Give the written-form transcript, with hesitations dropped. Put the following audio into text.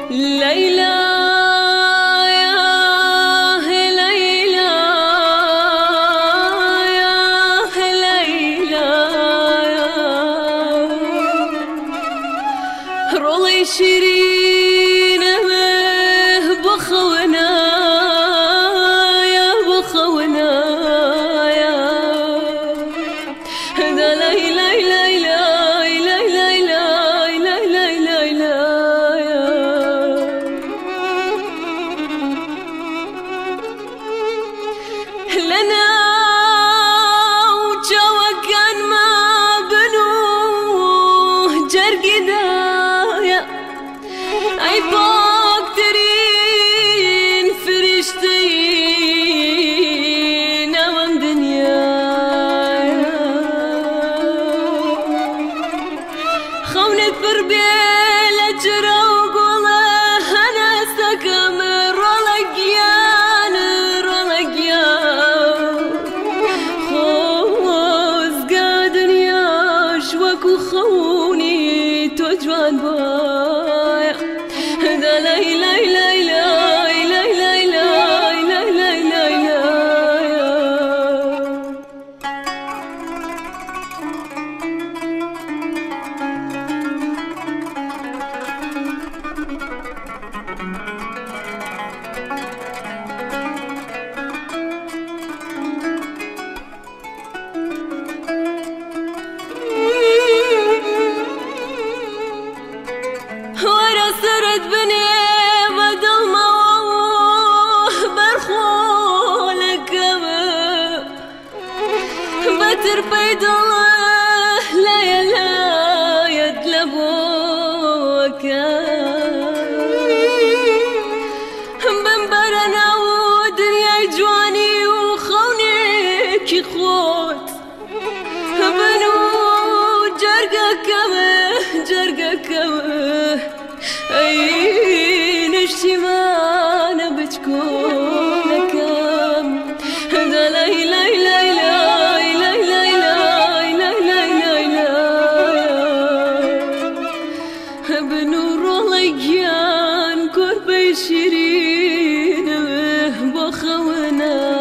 ليلى رولي شيرين بخونا يا بخونا يا دا ليلى ليلى ليلى ليلى ليلى لنا وجوكان ما بنوه جرقدا أي باكترين فرشتين أمام دنيا خونت بربيل أجرى وقوله أنا استكمل رولقيان خوز قا دنيا شوك وخوني توجوان بايا دا ليلى ليلى ليلى ليلى ليلى سرت بني بدل موه برخولك بتر بيد الله لا يدلبوك بنبرنا ودنيا جواني وخونك يخوت بنو جرقك أين اجتماعنا بتكون كم دا ليلى ليلى ليلى ليلى ليلى بنور لقيان قرب شيرين بخونا